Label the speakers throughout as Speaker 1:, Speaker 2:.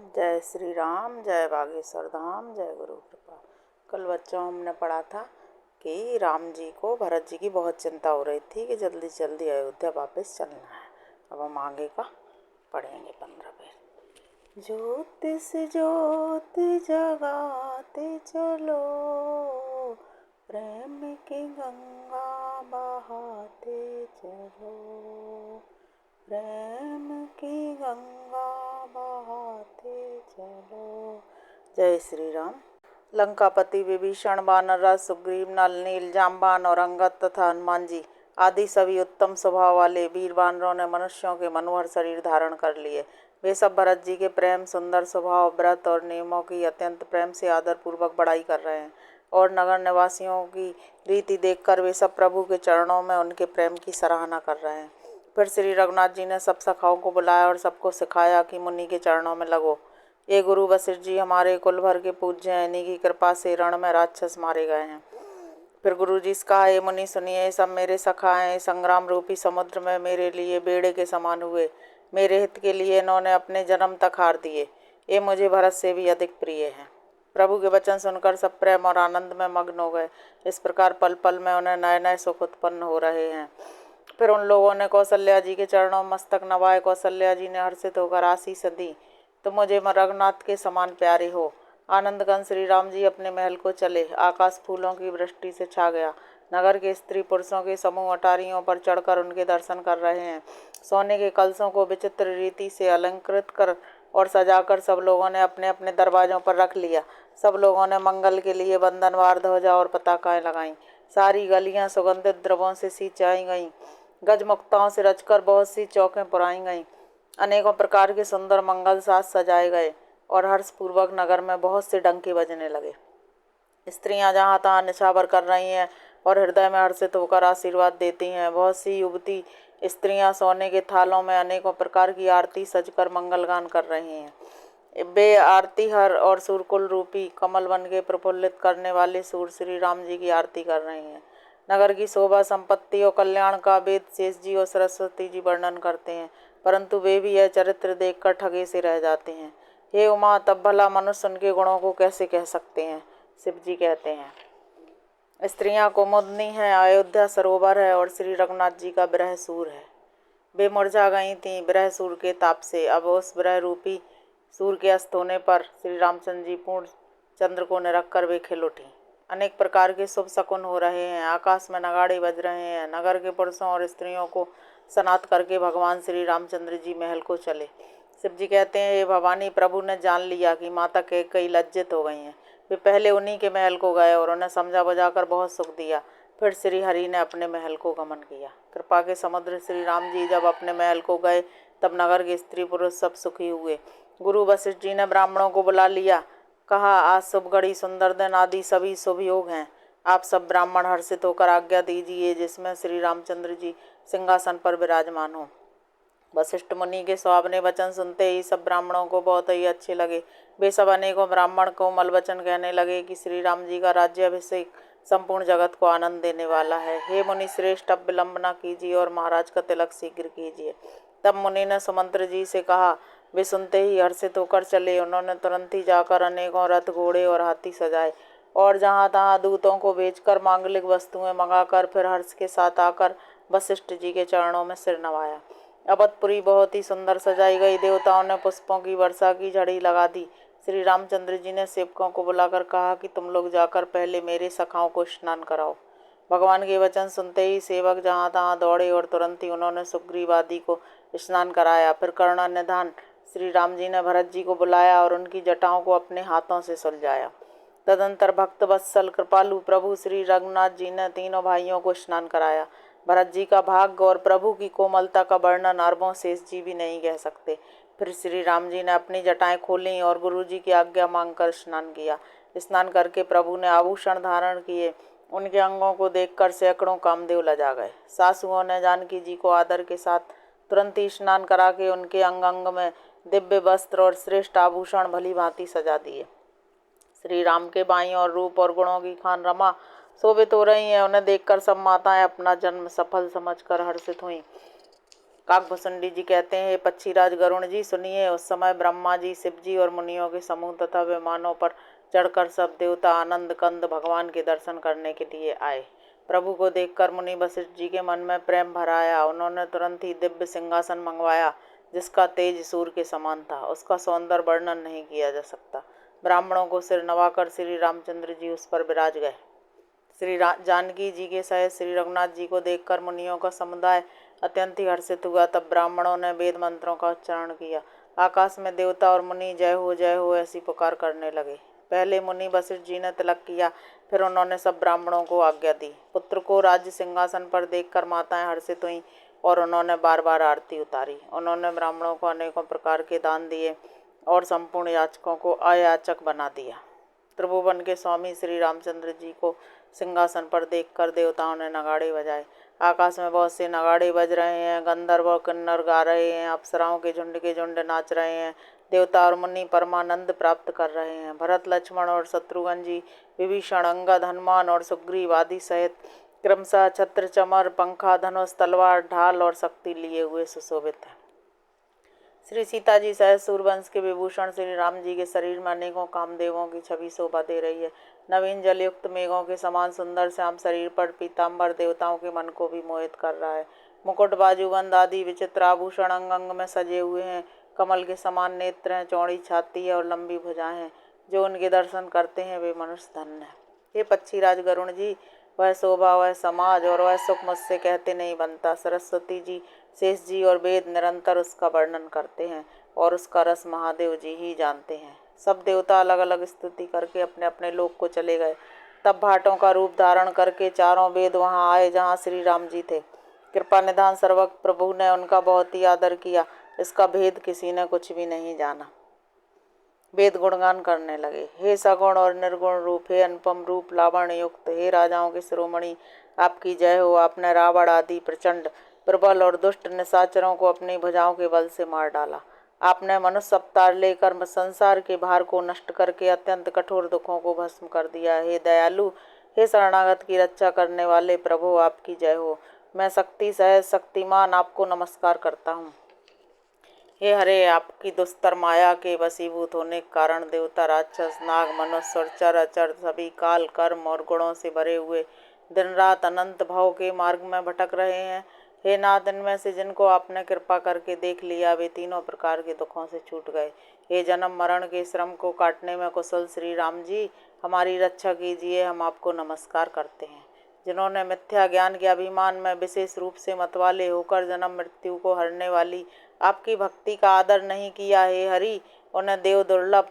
Speaker 1: जय श्री राम, जय बागेश्वर धाम, जय गुरु कृपा। कल बच्चों हमने पढ़ा था कि राम जी को भरत जी की बहुत चिंता हो रही थी कि जल्दी से जल्दी अयोध्या वापस चलना है। अब हम आगे का पढ़ेंगे 15 पेज। ज्योति से ज्योति जगाते चलो, प्रेम की गंगा बहाते चलो, प्रेम की गंगा बहाते चलो। जय श्री राम। लंकापति विभीषण, वानरराज सुग्रीव, नल, नील, जाम्बान और अंगद तथा हनुमान जी आदि सभी उत्तम स्वभाव वाले वीर वानरों ने मनुष्यों के मनोहर शरीर धारण कर लिए। वे सब भरत जी के प्रेम, सुंदर स्वभाव, व्रत और नियमों की अत्यंत प्रेम से आदर पूर्वक बड़ाई कर रहे हैं और नगर निवासियों की रीति देखकर वे सब प्रभु के चरणों में उनके प्रेम की सराहना कर रहे हैं। फिर श्री रघुनाथ जी ने सब सखाओं को बुलाया और सबको सिखाया कि मुनि के चरणों में लगो। ये गुरु वशिष्ठ जी हमारे कुल भर के पूज्य हैं, इन्हीं की कृपा से रण में राक्षस मारे गए हैं। फिर गुरु जी से कहा, ये मुनि सुनिए, सब मेरे सखा हैं। संग्राम रूपी समुद्र में मेरे लिए बेड़े के समान हुए। मेरे हित के लिए इन्होंने अपने जन्म तक हार दिए। ये मुझे भरत से भी अधिक प्रिय हैं। प्रभु के वचन सुनकर सब प्रेम और आनंद में मग्न हो गए। इस प्रकार पल पल में उन्हें नए नए सुख उत्पन्न हो रहे हैं। फिर उन लोगों ने कौशल्या जी के चरणों में मस्तक नवाए। कौशल्या जी ने हर्षित होकर आशीष दी, तो मुझे रघुनाथ के समान प्यारे हो। आनंदगण श्री राम जी अपने महल को चले। आकाश फूलों की वृष्टि से छा गया। नगर के स्त्री पुरुषों के समूह अटारियों पर चढ़कर उनके दर्शन कर रहे हैं। सोने के कलशों को विचित्र रीति से अलंकृत कर और सजाकर सब लोगों ने अपने अपने दरवाजों पर रख लिया। सब लोगों ने मंगल के लिए बंधनवार ध्वजा और पताकाएं लगाईं। सारी गलियां सुगंधित द्रव्यों से सिंचाई गईं। गजमुक्ताओं से रचकर बहुत सी चौकें पुराई गईं। अनेकों प्रकार के सुंदर मंगल साज सजाए गए और हर्षपूर्वक नगर में बहुत से डंके बजने लगे। स्त्रियां जहां तहां निछावर कर रही हैं और हृदय में हर्षित होकर आशीर्वाद देती हैं। बहुत सी युवती स्त्रियां सोने के थालों में अनेकों प्रकार की आरती सजकर मंगलगान कर रही हैं। वे आरती हर और सूरकुल रूपी कमल वन के प्रफुल्लित करने वाले सूर श्री राम जी की आरती कर रही हैं। नगर की शोभा, संपत्ति और कल्याण का वेद शेष जी और सरस्वती जी वर्णन करते हैं, परंतु वे भी यह चरित्र देखकर ठगे से रह जाते हैं। हे उमा, तब भला मनुष्य उनके गुणों को कैसे कह सकते हैं। शिव जी कहते हैं, स्त्रियां कुमुदनी हैं, अयोध्या सरोवर है और श्री रघुनाथ जी का विरह सूर है। वे मुरझा गई थीं विरह सूर के ताप से। अब उस विरह रूपी सूर के अस्त होने पर श्री रामचंद्र जी पूर्ण चंद्र को निरख कर वे खिल उठी। अनेक प्रकार के शुभ शकुन हो रहे हैं। आकाश में नगाड़े बज रहे हैं। नगर के पुरुषों और स्त्रियों को स्नात करके भगवान श्री रामचंद्र जी महल को चले। शिव जी कहते हैं, ये भवानी, प्रभु ने जान लिया कि माता कई लज्जित हो गई हैं। वे पहले उन्हीं के महल को गए और उन्हें समझा बुझाकर बहुत सुख दिया। फिर श्री हरि ने अपने महल को गमन किया। कृपा के समुद्र श्री राम जी जब अपने महल को गए तब नगर के स्त्री पुरुष सब सुखी हुए। गुरु वशिष्ठ जी ने ब्राह्मणों को बुला लिया। कहा, आज शुभ घड़ी, सुंदर दिन आदि सभी शुभ योग हैं। आप सब ब्राह्मण हर्षित होकर आज्ञा दीजिए जिसमें श्री रामचंद्र जी सिंहासन पर विराजमान हो। वशिष्ठ मुनि के सुहावने वचन सुनते ही सब ब्राह्मणों को बहुत ही अच्छे लगे। वे सब अनेकों ब्राह्मण को मल वचन कहने लगे कि श्री राम जी का राज्याभिषेक संपूर्ण जगत को आनंद देने वाला है। हे मुनि श्रेष्ठ, अब विलंब न कीजिए और महाराज का तिलक शीघ्र कीजिए। तब मुनि ने सुमंत्र जी से कहा। वे सुनते ही हर्षित होकर चले। उन्होंने तुरंत ही जाकर अनेकों रथ, घोड़े और हाथी सजाए और जहाँ तहाँ दूतों को भेजकर मांगलिक वस्तुएं मंगाकर फिर हर्ष के साथ आकर वशिष्ठ जी के चरणों में सिर नवाया। अवधपुरी बहुत ही सुंदर सजाई गई। देवताओं ने पुष्पों की वर्षा की झड़ी लगा दी। श्री रामचंद्र जी ने सेवकों को बुलाकर कहा कि तुम लोग जाकर पहले मेरे सखाओं को स्नान कराओ। भगवान के वचन सुनते ही सेवक जहाँ तहाँ दौड़े और तुरंत ही उन्होंने सुग्रीव आदि को स्नान कराया। फिर करुणा निधान श्री राम जी ने भरत जी को बुलाया और उनकी जटाओं को अपने हाथों से सुलझाया। तदंतर भक्त वत्सल कृपालु प्रभु श्री रघुनाथ जी ने तीनों भाइयों को स्नान कराया। भरत जी का भाग्य और प्रभु की कोमलता का वर्णन अरबों शेष जी भी नहीं कह सकते। फिर श्री राम जी ने अपनी जटाएं खोलीं और गुरु जी की आज्ञा मांगकर स्नान किया। स्नान करके प्रभु ने आभूषण धारण किए। उनके अंगों को देखकर सैकड़ों कामदेव लजा गए। सासुओं ने जानकी जी को आदर के साथ तुरंत ही स्नान करा के उनके अंग अंग में दिव्य वस्त्र और श्रेष्ठ आभूषण भली भांति सजा दिए। श्री राम के बाईं और रूप और गुणों की खान रमा शोभित हो रही हैं। उन्हें देखकर सब माताएं अपना जन्म सफल समझकर हर्षित हुईं। काकभुसुंडी जी कहते हैं, हे पक्षीराज गरुण जी सुनिए। उस समय ब्रह्मा जी, शिव जी और मुनियों के समूह तथा विमानों पर चढ़कर सब देवता आनंद कंद भगवान के दर्शन करने के लिए आए। प्रभु को देखकर मुनि वशिष्ठ जी के मन में प्रेम भर आया। उन्होंने तुरंत ही दिव्य सिंहासन मंगवाया जिसका तेज सूर्य के समान था। उसका सौंदर्य वर्णन नहीं किया जा सकता। ब्राह्मणों को सिर नवाकर श्री रामचंद्र जी उस पर विराज गए। श्री जानकी जी के सहित श्री रघुनाथ जी को देखकर मुनियों का समुदाय अत्यंत ही हर्षित हुआ। तब ब्राह्मणों ने वेद मंत्रों का उच्चारण किया। आकाश में देवता और मुनि जय हो ऐसी पुकार करने लगे। पहले मुनि वशिष्ठ जी ने तिलक किया, फिर उन्होंने सब ब्राह्मणों को आज्ञा दी। पुत्र को राज्य सिंहासन पर देखकर माताएं हर्षित हुईं और उन्होंने बार बार आरती उतारी। उन्होंने ब्राह्मणों को अनेकों प्रकार के दान दिए और संपूर्ण याचकों को अयाचक बना दिया। त्रिभुवन के स्वामी श्री रामचंद्र जी को सिंहासन पर देखकर देवताओं ने नगाड़े बजाए। आकाश में बहुत से नगाड़े बज रहे हैं। गंधर्व और किन्नर गा रहे हैं। अप्सराओं के झुंड नाच रहे हैं। देवता और मुनि परमानंद प्राप्त कर रहे हैं। भरत, लक्ष्मण और शत्रुघ्न जी, विभीषण, अंगद, हनुमान और सुग्रीव आदि सहित क्रमशः छत्र, चमर, पंखा, धनुष, तलवार, ढाल और शक्ति लिए हुए सुशोभित हैं। श्री सीता जी सहित सूर्यवंश के विभूषण श्री राम जी के शरीर में अनेकों कामदेवों की छवि शोभा दे रही है। नवीन जलयुक्त मेघों के समान सुंदर श्याम शरीर पर पीताम्बर देवताओं के मन को भी मोहित कर रहा है। मुकुट, बाजूबंद आदि विचित्र आभूषण अंग अंग में सजे हुए हैं। कमल के समान नेत्र हैं, चौड़ी छाती है और लंबी भुजाएं हैं। जो उनके दर्शन करते हैं वे मनुष्य धन्य है। हे पक्षीराज गरुण जी, वह शोभा, वह समाज और वह सुख मुझसे कहते नहीं बनता। सरस्वती जी, शेष जी और वेद निरंतर उसका वर्णन करते हैं और उसका रस महादेव जी ही जानते हैं। सब देवता अलग अलग स्तुति करके अपने अपने लोक को चले गए। तब भाटों का रूप धारण करके चारों वेद वहां आए जहां श्री राम जी थे। कृपा निधान सर्वज्ञ प्रभु ने उनका बहुत ही आदर किया। इसका भेद किसी ने कुछ भी नहीं जाना। वेद गुणगान करने लगे। हे सगुण और निर्गुण रूप, हे अनुपम रूप लावण्य युक्त, हे राजाओं के शिरोमणि, आपकी जय हो। आपने रावण आदि प्रचंड, प्रबल और दुष्ट निशाचरों को अपनी भुजाओं के बल से मार डाला। आपने मनुष्य अवतार लेकर संसार के भार को नष्ट करके अत्यंत कठोर दुखों को भस्म कर दिया। हे दयालु, हे शरणागत की रक्षा करने वाले प्रभु, आपकी जय हो। मैं शक्ति सहित शक्तिमान आपको नमस्कार करता हूँ। हे हरे, आपकी दुस्तर माया के वशीभूत होने के कारण देवता, राक्षस, नाग, मनुष्य और चर अचर सभी काल, कर्म और गुणों से भरे हुए दिन रात अनंत भाव के मार्ग में भटक रहे हैं। हे नाथ, इनमें से जिनको आपने कृपा करके देख लिया वे तीनों प्रकार के दुखों से छूट गए। हे जन्म मरण के श्रम को काटने में कुशल श्री राम जी, हमारी रक्षा कीजिए। हम आपको नमस्कार करते हैं। जिन्होंने मिथ्या ज्ञान के अभिमान में विशेष रूप से मतवाले होकर जन्म मृत्यु को हरने वाली आपकी भक्ति का आदर नहीं किया, हे हरि, उन्हें देव दुर्लभ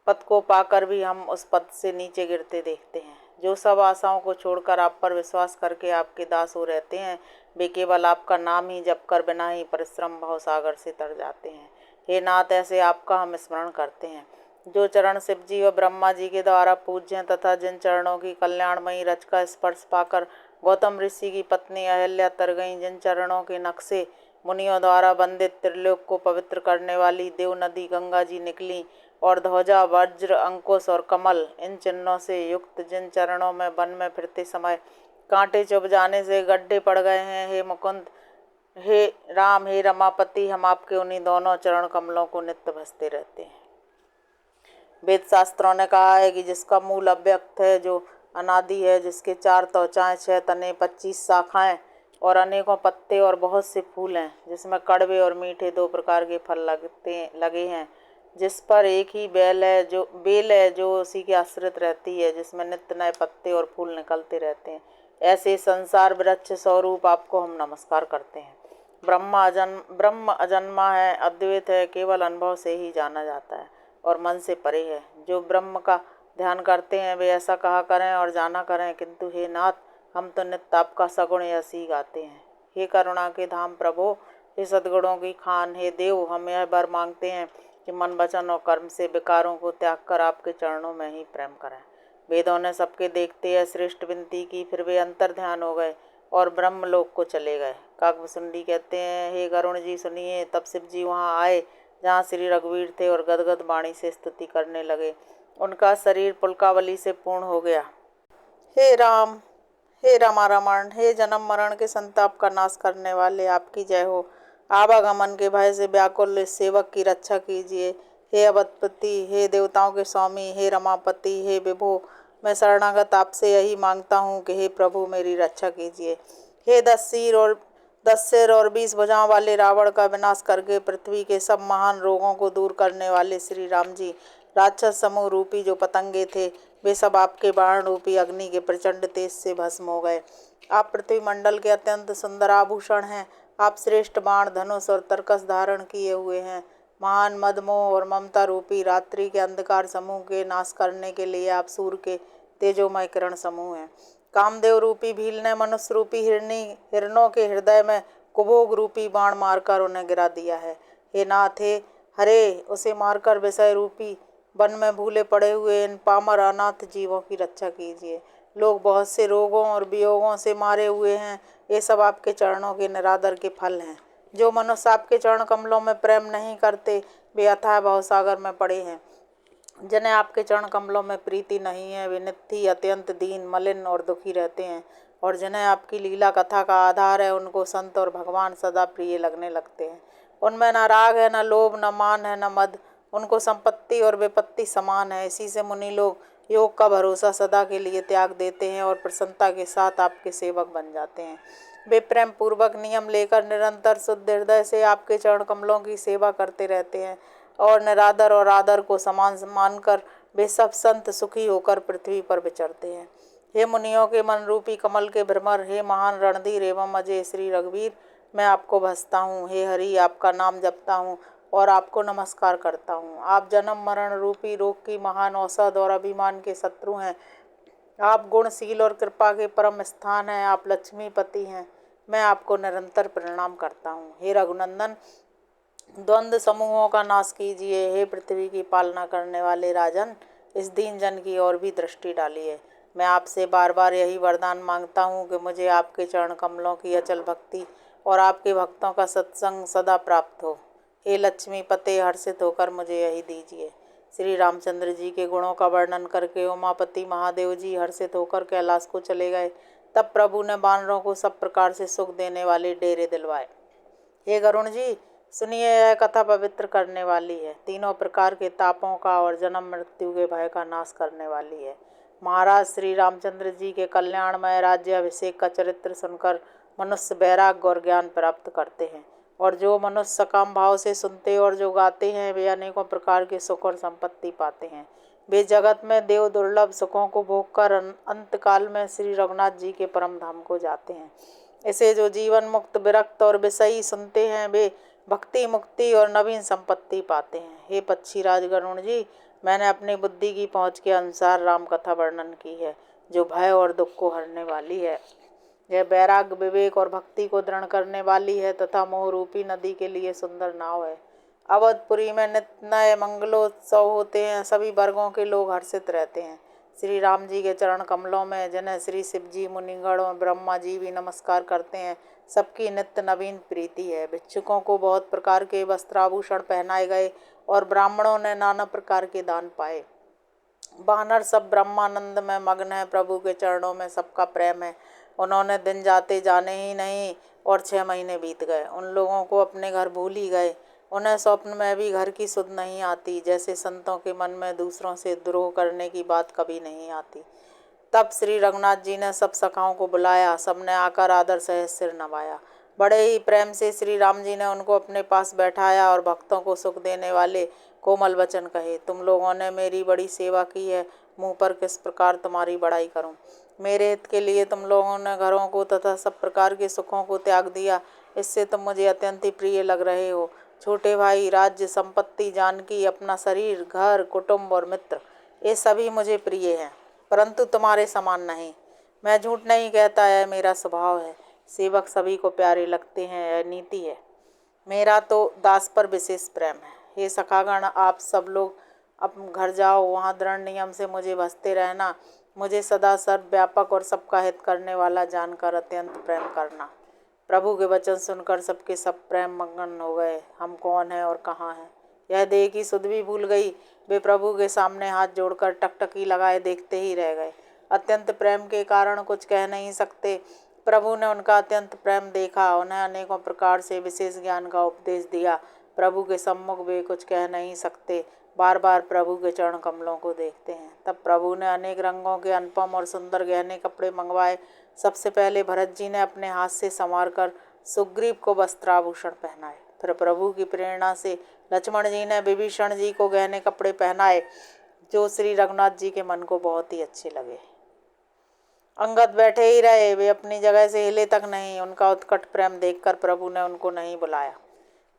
Speaker 1: पद को पाकर भी हम उस पद से नीचे गिरते देखते हैं। जो सब आशाओं को छोड़कर आप पर विश्वास करके आपके दास हो रहते हैं, वे केवल आपका नाम ही जप कर बिना ही परिश्रम भाव सागर से तर जाते हैं। हे नाथ, ऐसे आपका हम स्मरण करते हैं। जो चरण शिव जी व ब्रह्मा जी के द्वारा पूज्य हैं तथा जिन चरणों की कल्याणमयी रच का स्पर्श पाकर गौतम ऋषि की पत्नी अहल्या तर गईं, जिन चरणों के नक्शे मुनियों द्वारा वंदित त्रिलोक को पवित्र करने वाली देव नदी गंगा जी निकली और ध्वजा, वज्र, अंकुश और कमल, इन चिन्हों से युक्त जिन चरणों में वन में फिरते समय कांटे चुभ जाने से गड्ढे पड़ गए हैं, हे मुकुंद, हे राम, हे रमापति, हम आपके उन्हीं दोनों चरण कमलों को नित्य भजते रहते हैं। वेद शास्त्रों ने कहा है कि जिसका मूल अव्यक्त है, जो अनादि है, जिसके 4 त्वचाएं, 6 तने, 25 शाखाएं और अनेकों पत्ते और बहुत से फूल हैं, जिसमें कड़वे और मीठे 2 प्रकार के फल लगे हैं, जिस पर एक ही बेल है जो उसी के आश्रित रहती है, जिसमें नित्य नए पत्ते और फूल निकलते रहते हैं। ऐसे संसार वृक्ष स्वरूप आपको हम नमस्कार करते हैं। ब्रह्म अजन्मा है, अद्वैत है, केवल अनुभव से ही जाना जाता है और मन से परे है। जो ब्रह्म का ध्यान करते हैं वे ऐसा कहा करें और जाना करें, किंतु हे नाथ, हम तो नित्य आपका सगुण यश ही गाते हैं। हे करुणा के धाम प्रभु, हे सद्गुणों की खान, हे देव, हम यह वर मांगते हैं कि मन, वचन और कर्म से विकारों को त्याग कर आपके चरणों में ही प्रेम करें। वेदों ने सबके देखते यह श्रेष्ठ विनती की, फिर वे अंतर ध्यान हो गए और ब्रह्मलोक को चले गए। काकभुसुंडी कहते हैं, हे गरुण जी सुनिए। तब शिव जी वहाँ आए जहाँ श्री रघुवीर थे और गदगद वाणी से स्तुति करने लगे। उनका शरीर पुलकावली से पूर्ण हो गया। हे राम, हे रामारमण, हे जन्म मरण के संताप का नाश करने वाले, आपकी जय हो। आवागमन के भय से व्याकुल इस सेवक की रक्षा कीजिए। हे अवधपति, हे देवताओं के स्वामी, हे रमापति, हे विभो, मैं शरणागत आपसे यही मांगता हूँ कि हे प्रभु मेरी रक्षा कीजिए। हे 10 सिर और 20 भुजाओं वाले रावण का विनाश करके पृथ्वी के सब महान रोगों को दूर करने वाले श्री राम जी, राक्षस समूह रूपी जो पतंगे थे वे सब आपके बाण रूपी अग्नि के प्रचंड तेज से भस्म हो गए। आप पृथ्वी मंडल के अत्यंत सुंदर आभूषण हैं। आप श्रेष्ठ बाण, धनुष और तरकस धारण किए हुए हैं। महान मदमोह और ममता रूपी रात्रि के अंधकार समूह के नाश करने के लिए आप सूर्य के तेजोमय किरण समूह हैं। कामदेव रूपी भील ने मनुष्य रूपी हिरणों के हृदय में कुभोग रूपी बाण मारकर उन्हें गिरा दिया है। हे नाथ, हे हरे, उसे मारकर विषय रूपी वन में भूले पड़े हुए इन पामर अनाथ जीवों की रक्षा कीजिए। लोग बहुत से रोगों और वियोगों से मारे हुए हैं। ये सब आपके चरणों के निरादर के फल हैं। जो मनुष्य आपके चरण कमलों में प्रेम नहीं करते वे अथाह भवसागर में पड़े हैं। जिन्हें आपके चरण कमलों में प्रीति नहीं है वे नित्य ही अत्यंत दीन, मलिन और दुखी रहते हैं। और जिन्हें आपकी लीला कथा का आधार है उनको संत और भगवान सदा प्रिय लगने लगते हैं। उनमें न राग है, न लोभ, न मान है, न मद। उनको संपत्ति और विपत्ति समान है। इसी से मुनि लोग योग का भरोसा सदा के लिए त्याग देते हैं और प्रसन्नता के साथ आपके सेवक बन जाते हैं। वे प्रेम पूर्वक नियम लेकर निरंतर शुद्ध हृदय से आपके चरण कमलों की सेवा करते रहते हैं और निरादर और आदर को समान मानकर वे सब संत सुखी होकर पृथ्वी पर विचरते हैं। हे मुनियों के मन रूपी कमल के भ्रमर, हे महान रणधीर एवं अजय श्री रघुवीर, मैं आपको भजता हूँ। हे हरि, आपका नाम जपता हूँ और आपको नमस्कार करता हूँ। आप जन्म मरण रूपी रोग की महान औषध और अभिमान के शत्रु हैं। आप गुणशील और कृपा के परम स्थान हैं। आप लक्ष्मीपति हैं। मैं आपको निरंतर प्रणाम करता हूँ। हे रघुनंदन, द्वंद्व समूहों का नाश कीजिए। हे पृथ्वी की पालना करने वाले राजन, इस दीन जन की ओर भी दृष्टि डालिए। मैं आपसे बार बार यही वरदान मांगता हूँ कि मुझे आपके चरण कमलों की अचल भक्ति और आपके भक्तों का सत्संग सदा प्राप्त हो। हे लक्ष्मीपते, हर्षित होकर मुझे यही दीजिए। श्री रामचंद्र जी के गुणों का वर्णन करके उमापति महादेव जी हर्षित होकर कैलाश को चले गए। तब प्रभु ने बानरों को सब प्रकार से सुख देने वाले डेरे दिलवाए। हे गरुण जी, सुनिए, यह कथा पवित्र करने वाली है। तीनों प्रकार के तापों का और जन्म मृत्यु के भय का नाश करने वाली है। महाराज श्री रामचंद्र जी के कल्याणमय राज्य अभिषेक का चरित्र सुनकर मनुष्य वैराग्य और ज्ञान प्राप्त करते हैं। और जो मनुष्य सकाम भाव से सुनते और जो गाते हैं वे अनेकों प्रकार के सुख और संपत्ति पाते हैं। वे जगत में देव दुर्लभ सुखों को भोगकर अंतकाल में श्री रघुनाथ जी के परम धाम को जाते हैं। इसे जो जीवन मुक्त, विरक्त और विषयी सुनते हैं वे भक्ति, मुक्ति और नवीन संपत्ति पाते हैं। हे पक्षीराज गरुण जी, मैंने अपनी बुद्धि की पहुँच के अनुसार राम कथा वर्णन की है, जो भय और दुख को हरने वाली है। यह वैराग्य, विवेक और भक्ति को दृढ़ करने वाली है तथा मोह रूपी नदी के लिए सुंदर नाव है। अवधपुरी में नित्य नए मंगलोत्सव होते हैं। सभी वर्गों के लोग हर्षित रहते हैं। श्री राम जी के चरण कमलों में जिन्हें श्री शिव जी, मुनिगण और ब्रह्मा जी भी नमस्कार करते हैं, सबकी नित्य नवीन प्रीति है। भिक्षुकों को बहुत प्रकार के वस्त्राभूषण पहनाए गए और ब्राह्मणों ने नाना प्रकार के दान पाए। वानर सब ब्रह्मानंद में मग्न है। प्रभु के चरणों में सबका प्रेम है। उन्होंने दिन जाते जाने ही नहीं और 6 महीने बीत गए। उन लोगों को अपने घर भूल ही गए। उन्हें स्वप्न में भी घर की सुध नहीं आती। जैसे संतों के मन में दूसरों से द्रोह करने की बात कभी नहीं आती। तब श्री रघुनाथ जी ने सब सखाओं को बुलाया। सबने आकर आदर सहित सिर नवाया। बड़े ही प्रेम से श्री राम जी ने उनको अपने पास बैठाया और भक्तों को सुख देने वाले कोमल वचन कहे। तुम लोगों ने मेरी बड़ी सेवा की है, मुँह पर किस प्रकार तुम्हारी बड़ाई करूं। मेरे हित के लिए तुम लोगों ने घरों को तथा सब प्रकार के सुखों को त्याग दिया। इससे तुम मुझे अत्यंत ही प्रिय लग रहे हो। छोटे भाई, राज्य, संपत्ति, जानकी, अपना शरीर, घर, कुटुंब और मित्र, ये सभी मुझे प्रिय हैं, परंतु तुम्हारे समान नहीं। मैं झूठ नहीं कहता, यह मेरा स्वभाव है। सेवक सभी को प्यारे लगते हैं, यह नीति है। मेरा तो दास पर विशेष प्रेम है। हे सखागण, आप सब लोग अब घर जाओ। वहाँ दृढ़ नियम से मुझे भजते रहना। मुझे सदा सर्वव्यापक और सबका हित करने वाला जानकर अत्यंत प्रेम करना। प्रभु के वचन सुनकर सबके सब प्रेम मग्न हो गए। हम कौन हैं और कहाँ हैं, यह देह की सुध भी भूल गई। वे प्रभु के सामने हाथ जोड़कर टकटकी लगाए देखते ही रह गए। अत्यंत प्रेम के कारण कुछ कह नहीं सकते, प्रभु ने उनका अत्यंत प्रेम देखा, उन्हें अनेकों प्रकार से विशेष ज्ञान का उपदेश दिया। प्रभु के सम्मुख वे कुछ कह नहीं सकते, बार बार प्रभु के चरण कमलों को देखते हैं। तब प्रभु ने अनेक रंगों के अनुपम और सुंदर गहने कपड़े मंगवाए। सबसे पहले भरत जी ने अपने हाथ से संवार कर सुग्रीव को वस्त्राभूषण पहनाए। फिर प्रभु की प्रेरणा से लक्ष्मण जी ने विभीषण जी को गहने कपड़े पहनाए, जो श्री रघुनाथ जी के मन को बहुत ही अच्छे लगे। अंगद बैठे ही रहे, वे अपनी जगह से हिले तक नहीं। उनका उत्कट प्रेम देखकर प्रभु ने उनको नहीं बुलाया।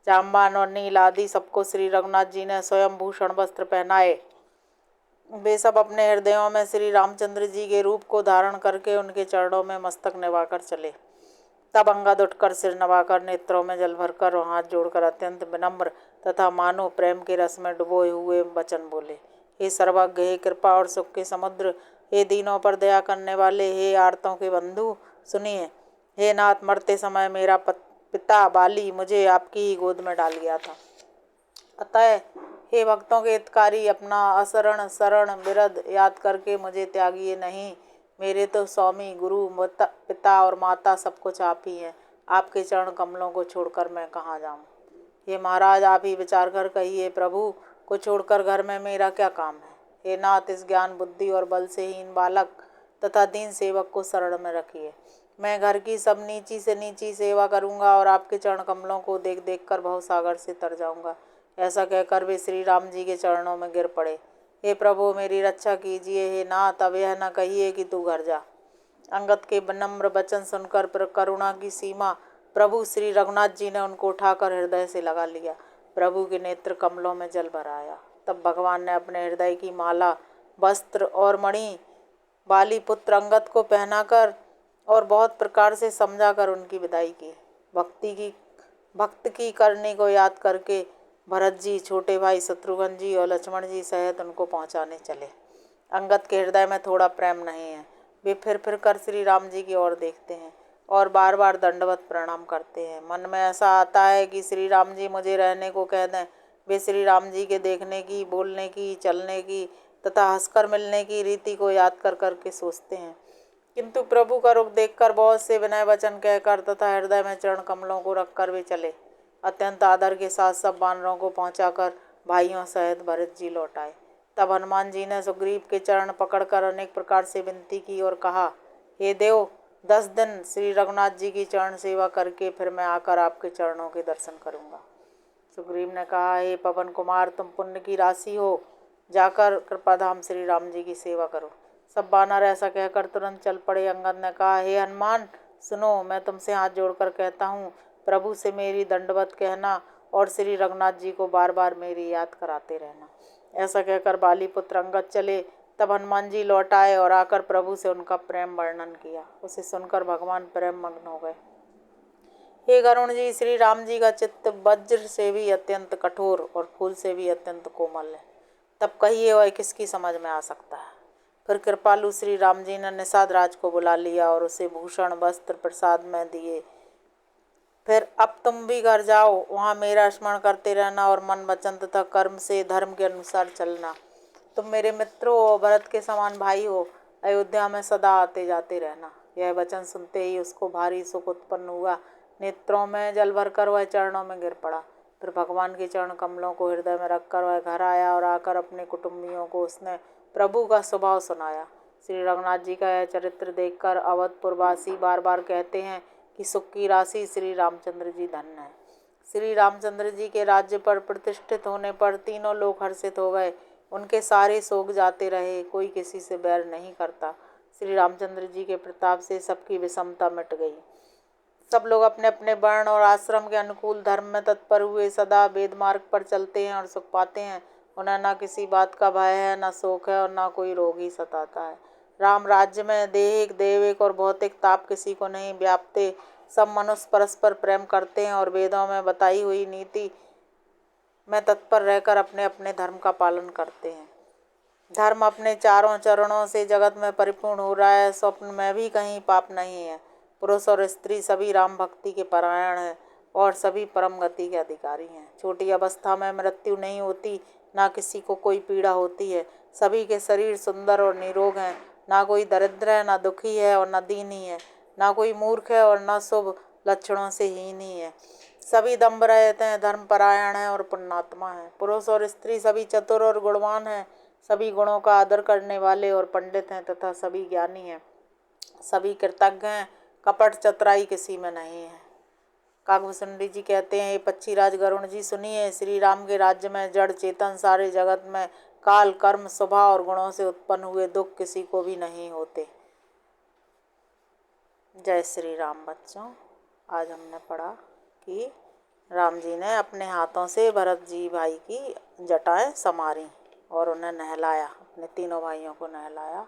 Speaker 1: जाम्बान और नील आदि सबको श्री रघुनाथ जी ने स्वयं भूषण वस्त्र पहनाए। वे सब अपने हृदयों में श्री रामचंद्र जी के रूप को धारण करके उनके चरणों में मस्तक नवाकर चले। तब अंगद उठकर सिर नवाकर, नेत्रों में जल भरकर और हाथ जोड़कर अत्यंत विनम्र तथा मानो प्रेम के रस में डुबोए हुए वचन बोले। हे सर्वज्ञ, हे कृपा और सुख के समुद्र, हे दीनों पर दया करने वाले, हे आर्तों के बंधु, सुनिए। हे नाथ, मरते समय मेरा पिता बाली मुझे आपकी ही गोद में डाल गया था। अतः हे भक्तों के हितकारी, अपना असरण शरण विरध याद करके मुझे त्यागिए नहीं। मेरे तो स्वामी, गुरु, पिता और माता सब कुछ आप ही हैं। आपके चरण कमलों को छोड़कर मैं कहाँ जाऊँ। हे महाराज, आप ही विचार कर कहिए, प्रभु को छोड़कर घर में मेरा क्या काम है। हे नाथ, इस ज्ञान बुद्धि और बल से हीन बालक तथा दीन सेवक को शरण में रखिए। मैं घर की सब नीची से नीची सेवा करूँगा और आपके चरण कमलों को देख देख कर भवसागर से तर जाऊँगा। ऐसा कहकर वे श्री राम जी के चरणों में गिर पड़े। हे प्रभु, मेरी रक्षा कीजिए। हे नाथ, अब यह न कहिए कि तू घर जा। अंगद के विनम्र वचन सुनकर करुणा की सीमा प्रभु श्री रघुनाथ जी ने उनको उठाकर हृदय से लगा लिया। प्रभु के नेत्र कमलों में जल भर आया। तब भगवान ने अपने हृदय की माला, वस्त्र और मणि बाली पुत्र अंगद को पहनाकर और बहुत प्रकार से समझाकर उनकी विदाई की। भक्त की करनी को याद करके भरत जी, छोटे भाई शत्रुघ्न जी और लक्ष्मण जी सहित उनको पहुंचाने चले। अंगद के हृदय में थोड़ा प्रेम नहीं है। वे फिर कर श्री राम जी की ओर देखते हैं और बार बार दंडवत प्रणाम करते हैं। मन में ऐसा आता है कि श्री राम जी मुझे रहने को कह दें। वे श्री राम जी के देखने की, बोलने की, चलने की तथा हंसकर मिलने की रीति को याद कर करके सोचते हैं, किंतु प्रभु का रुख देखकर बहुत से विनय वचन कहकर तथा हृदय में चरण कमलों को रखकर वे चले। अत्यंत आदर के साथ सब वानरों को पहुंचाकर भाइयों सहित भरत जी लौट आए। तब हनुमान जी ने सुग्रीव के चरण पकड़कर अनेक प्रकार से विनती की और कहा, हे देव, 10 दिन श्री रघुनाथ जी की चरण सेवा करके फिर मैं आकर आपके चरणों के दर्शन करूंगा। सुग्रीव ने कहा, हे पवन कुमार, तुम पुण्य की राशि हो, जाकर कृपाधाम श्री राम जी की सेवा करो। सब वानर ऐसा कहकर तुरंत चल पड़े। अंगद ने कहा, हे हनुमान, सुनो, मैं तुमसे हाथ जोड़कर कहता हूँ, प्रभु से मेरी दंडवत कहना और श्री रघुनाथ जी को बार बार मेरी याद कराते रहना। ऐसा कहकर बाली पुत्र अंगद चले। तब हनुमान जी लौट आए और आकर प्रभु से उनका प्रेम वर्णन किया। उसे सुनकर भगवान प्रेम मग्न हो गए। हे गरुण जी, श्री राम जी का चित्त वज्र से भी अत्यंत कठोर और फूल से भी अत्यंत कोमल है। तब कहिए वह किसकी समझ में आ सकता है। फिर कृपालु श्री राम जी ने निषाद राज को बुला लिया और उसे भूषण वस्त्र प्रसाद में दिए। फिर अब तुम भी घर जाओ, वहाँ मेरा स्मरण करते रहना और मन वचन तथा कर्म से धर्म के अनुसार चलना। तुम मेरे मित्र हो और भरत के समान भाई हो। अयोध्या में सदा आते जाते रहना। यह वचन सुनते ही उसको भारी सुख उत्पन्न हुआ। नेत्रों में जल भरकर वह चरणों में गिर पड़ा। फिर भगवान के चरण कमलों को हृदय में रखकर वह घर आया और आकर अपने कुटुंबियों को उसने प्रभु का स्वभाव सुनाया। श्री रघुनाथ जी का यह चरित्र देखकर अवधपुरवासी बार बार कहते हैं कि सुख की राशि श्री रामचंद्र जी धन्य है। श्री रामचंद्र जी के राज्य पर प्रतिष्ठित होने पर तीनों लोग हर्षित हो गए। उनके सारे शोक जाते रहे, कोई किसी से बैर नहीं करता। श्री रामचंद्र जी के प्रताप से सबकी विषमता मिट गई। सब लोग अपने अपने वर्ण और आश्रम के अनुकूल धर्म में तत्पर हुए सदा वेद मार्ग पर चलते हैं और सुख पाते हैं। उन्हें न किसी बात का भय है, न शोक है और न कोई रोग ही सताता है। राम राज्य में देहिक, दैविक और भौतिक ताप किसी को नहीं व्यापते। सब मनुष्य परस्पर प्रेम करते हैं और वेदों में बताई हुई नीति में तत्पर रहकर अपने अपने धर्म का पालन करते हैं। धर्म अपने चारों चरणों से जगत में परिपूर्ण हो रहा है। स्वप्न में भी कहीं पाप नहीं है। पुरुष और स्त्री सभी राम भक्ति के परायण हैं और सभी परम गति के अधिकारी हैं। छोटी अवस्था में मृत्यु नहीं होती, ना किसी को कोई पीड़ा होती है। सभी के शरीर सुंदर और निरोग हैं। ना कोई दरिद्र है, ना दुखी है और न दीनी है। ना कोई मूर्ख है और न शुभ लक्षणों से हीन ही है। सभी दम्भ रहते हैं, धर्मपरायण हैं और पुण्यात्मा हैं। पुरुष और स्त्री सभी चतुर और गुणवान हैं, सभी गुणों का आदर करने वाले और पंडित हैं तथा सभी ज्ञानी हैं। सभी कृतज्ञ हैं, कपट चतुराई किसी में नहीं है। काकभूषुंडी जी कहते हैं, ये पक्षीराज गरुण जी सुनिए, श्री राम के राज्य में जड़ चेतन सारे जगत में काल कर्म स्वभाव और गुणों से उत्पन्न हुए दुख किसी को भी नहीं होते। जय श्री राम। बच्चों, आज हमने पढ़ा कि राम जी ने अपने हाथों से भरत जी भाई की जटाएं संवारी और उन्हें नहलाया, अपने तीनों भाइयों को नहलाया।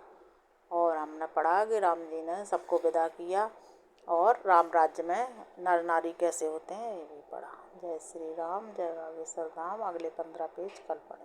Speaker 1: और हमने पढ़ा कि राम जी ने सबको विदा किया और राम राज्य में नर नारी कैसे होते हैं ये भी पढ़ा। जय श्री राम, जय बागेश्वर धाम। अगले 15 पेज कल पढ़ेंगे।